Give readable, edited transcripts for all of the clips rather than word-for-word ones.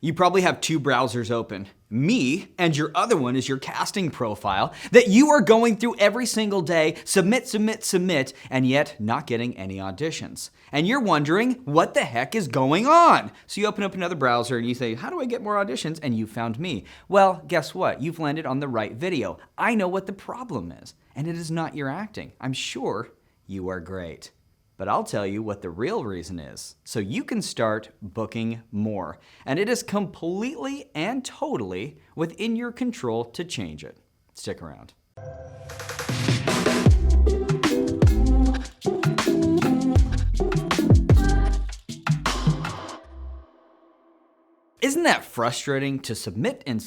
You probably have two browsers open, me, and your other one is your casting profile that you are going through every single day, submit, and yet not getting any auditions. And you're wondering, what the heck is going on? So you open up another browser and you say, how do I get more auditions? And you found me. Well, guess what? You've landed on the right video. I know what the problem is, and it is not your acting. I'm sure you are great. But I'll tell you what the real reason is, so you can start booking more. And it is completely and totally within your control to change it. Stick around. Isn't that frustrating to submit and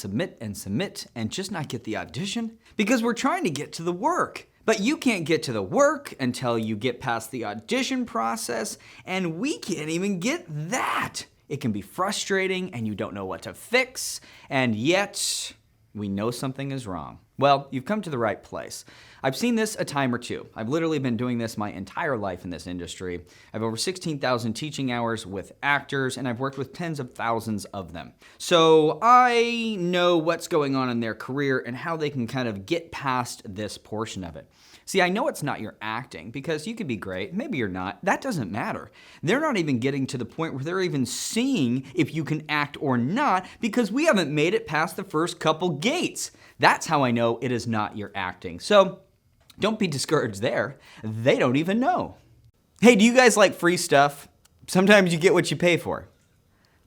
just not get the audition? Because we're trying to get to the work. But you can't get to the work until you get past the audition process, and we can't even get that. It can be frustrating and you don't know what to fix, and yet we know something is wrong. Well, you've come to the right place. I've seen this a time or two. I've literally been doing this my entire life in this industry. I have over 16,000 teaching hours with actors, and I've worked with tens of thousands of them. So I know what's going on in their career and how they can kind of get past this portion of it. See, I know it's not your acting, because you could be great, maybe you're not, that doesn't matter. They're not even getting to the point where they're even seeing if you can act or not, because we haven't made it past the first couple gates. That's how I know it is not your acting. So don't be discouraged there. They don't even know. Hey, do you guys like free stuff? Sometimes you get what you pay for.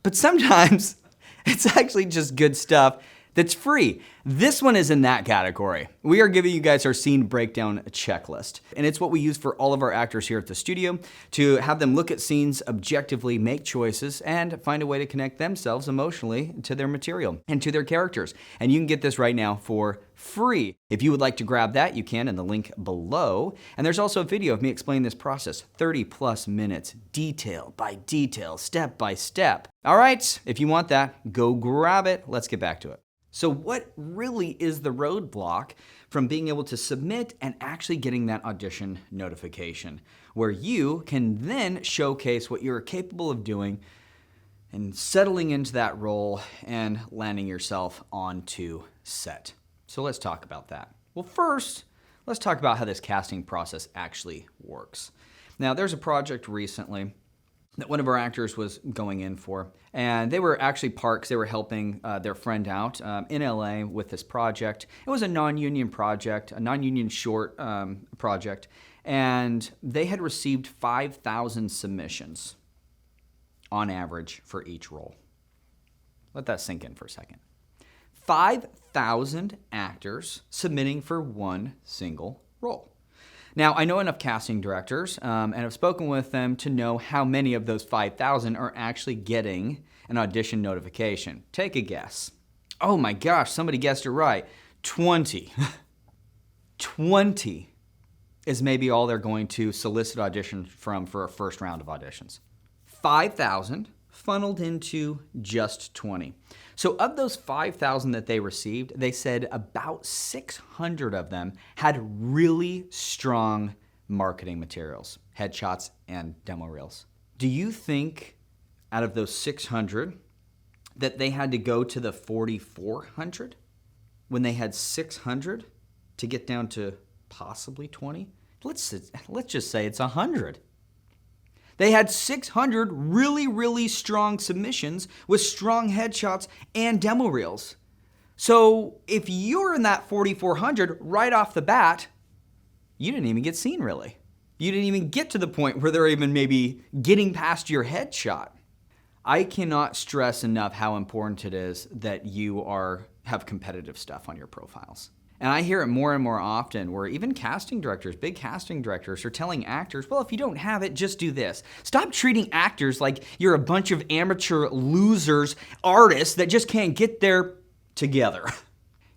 But sometimes it's actually just good stuff that's free. This one is in that category. We are giving you guys our scene breakdown checklist. And it's what we use for all of our actors here at the studio to have them look at scenes objectively, make choices, and find a way to connect themselves emotionally to their material and to their characters. And you can get this right now for free. If you would like to grab that, you can in the link below. And there's also a video of me explaining this process, 30+ minutes, detail by detail, step by step. All right, if you want that, go grab it. Let's get back to it. So what really is the roadblock from being able to submit and actually getting that audition notification, where you can then showcase what you're capable of doing and settling into that role and landing yourself onto set? So let's talk about that. Well, first, let's talk about how this casting process actually works. Now, there's a project recently that one of our actors was going in for, and they were actually parks. They were helping their friend out in LA with this project. It was a non-union project, a non-union short project, and they had received 5,000 submissions on average for each role. Let that sink in for a second. 5,000 actors submitting for one single role. Now, I know enough casting directors, and I've spoken with them to know how many of those 5,000 are actually getting an audition notification. Take a guess. Oh my gosh, somebody guessed it right. 20. 20 is maybe all they're going to solicit auditions from for a first round of auditions. 5,000 funneled into just 20. So of those 5,000 that they received, they said about 600 of them had really strong marketing materials, headshots and demo reels. Do you think out of those 600 that they had to go to the 4,400 when they had 600 to get down to possibly 20? Let's just say it's 100. They had 600 really, really strong submissions with strong headshots and demo reels. So if you're in that 4,400 right off the bat, you didn't even get seen really. You didn't even get to the point where they're even maybe getting past your headshot. I cannot stress enough how important it is that you have competitive stuff on your profiles. And I hear it more and more often where even casting directors, big casting directors, are telling actors, well, if you don't have it, just do this. Stop treating actors like you're a bunch of amateur losers, artists that just can't get there together.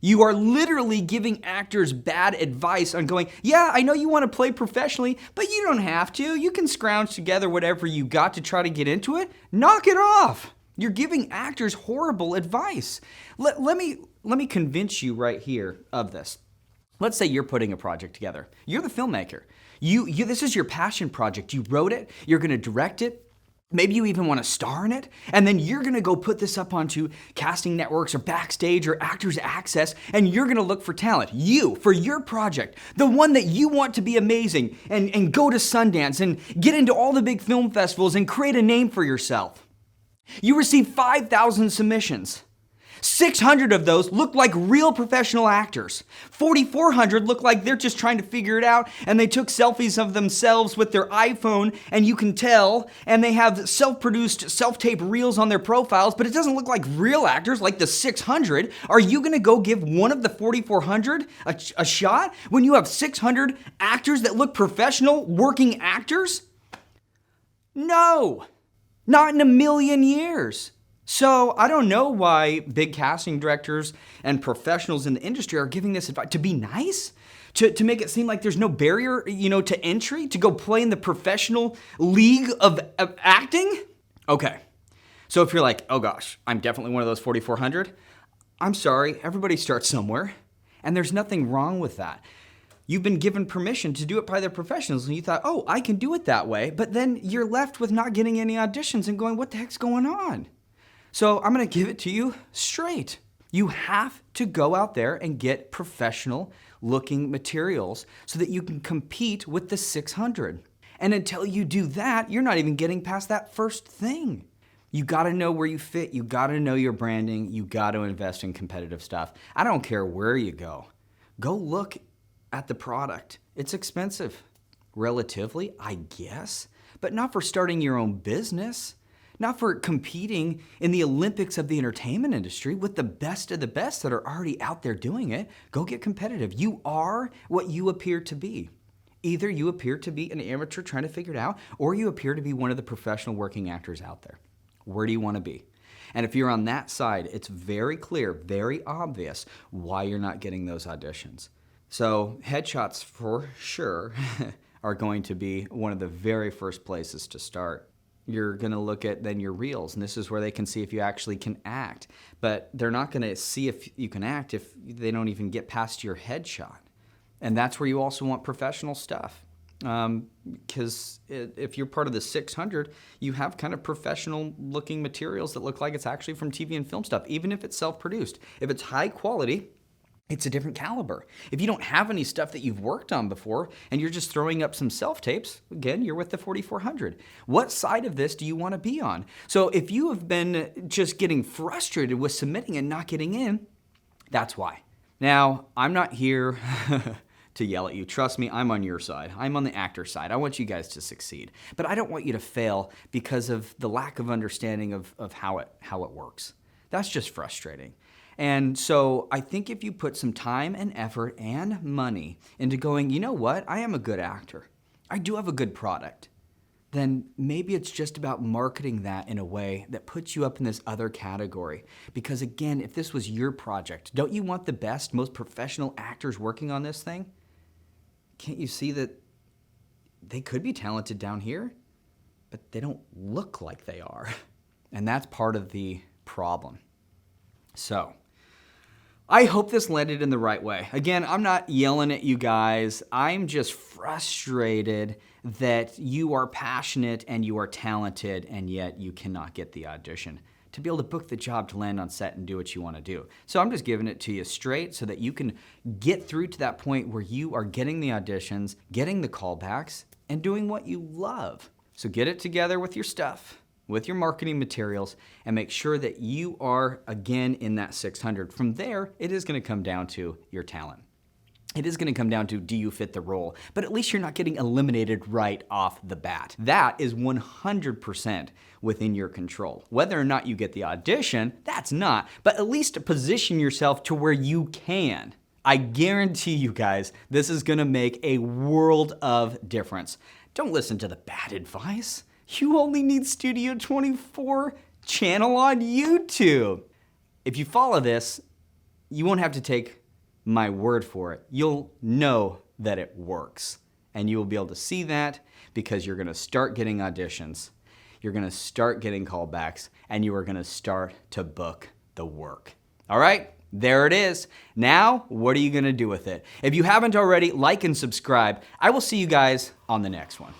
You are literally giving actors bad advice on going, yeah, I know you want to play professionally, but you don't have to. You can scrounge together whatever you got to try to get into it. Knock it off. You're giving actors horrible advice. Let me convince you right here of this. Let's say you're putting a project together. You're the filmmaker. This is your passion project. You wrote it. You're going to direct it. Maybe you even want to star in it, and then you're gonna go put this up onto casting networks or Backstage or Actors Access, and you're gonna look for talent. You, for your project, the one that you want to be amazing, and go to Sundance and get into all the big film festivals and create a name for yourself. You receive 5,000 submissions. 600 of those look like real professional actors. 4,400 look like they're just trying to figure it out, and they took selfies of themselves with their iPhone, and you can tell, and they have self-produced, self-tape reels on their profiles, but it doesn't look like real actors like the 600. Are you gonna go give one of the 4,400 a shot when you have 600 actors that look professional, working actors? No, not in a million years. So I don't know why big casting directors and professionals in the industry are giving this advice. To be nice? To make it seem like there's no barrier, to entry? To go play in the professional league of acting? Okay, so if you're like, oh gosh, I'm definitely one of those 4,400, I'm sorry, everybody starts somewhere, and there's nothing wrong with that. You've been given permission to do it by the professionals, and you thought, oh, I can do it that way, but then you're left with not getting any auditions and going, what the heck's going on? So I'm gonna give it to you straight. You have to go out there and get professional looking materials so that you can compete with the 600. And until you do that, you're not even getting past that first thing. You gotta know where you fit, you gotta know your branding, you gotta invest in competitive stuff. I don't care where you go. Go look at the product. It's expensive, relatively, I guess, but not for starting your own business. Not for competing in the Olympics of the entertainment industry with the best of the best that are already out there doing it. Go get competitive. You are what you appear to be. Either you appear to be an amateur trying to figure it out, or you appear to be one of the professional working actors out there. Where do you want to be? And if you're on that side, it's very clear, very obvious why you're not getting those auditions. So headshots for sure are going to be one of the very first places to start. You're gonna look at then your reels, and this is where they can see if you actually can act. But they're not gonna see if you can act if they don't even get past your headshot. And that's where you also want professional stuff. Because if you're part of the 600, you have kind of professional looking materials that look like it's actually from TV and film stuff, even if it's self-produced. If it's high quality, it's a different caliber. If you don't have any stuff that you've worked on before and you're just throwing up some self-tapes, again, you're with the 4,400. What side of this do you want to be on? So if you have been just getting frustrated with submitting and not getting in, that's why. Now, I'm not here to yell at you. Trust me, I'm on your side. I'm on the actor side. I want you guys to succeed. But I don't want you to fail because of the lack of understanding of how it works. That's just frustrating. And so I think if you put some time and effort and money into going, you know what, I am a good actor, I do have a good product, then maybe it's just about marketing that in a way that puts you up in this other category. Because again, if this was your project, don't you want the best, most professional actors working on this thing? Can't you see that they could be talented down here, but they don't look like they are? And that's part of the problem. So, I hope this landed in the right way. Again, I'm not yelling at you guys. I'm just frustrated that you are passionate and you are talented and yet you cannot get the audition to be able to book the job to land on set and do what you want to do. So I'm just giving it to you straight so that you can get through to that point where you are getting the auditions, getting the callbacks, and doing what you love. So get it together with your stuff, with your marketing materials, and make sure that you are, again, in that 600. From there, it is gonna come down to your talent. It is gonna come down to, do you fit the role? But at least you're not getting eliminated right off the bat. That is 100% within your control. Whether or not you get the audition, that's not, but at least position yourself to where you can. I guarantee you guys, this is gonna make a world of difference. Don't listen to the bad advice. You only need Studio 24 channel on YouTube. If you follow this, you won't have to take my word for it. You'll know that it works. And you will be able to see that because you're gonna start getting auditions, you're gonna start getting callbacks, and you are gonna start to book the work. All right? There it is. Now, what are you gonna do with it? If you haven't already, like and subscribe. I will see you guys on the next one.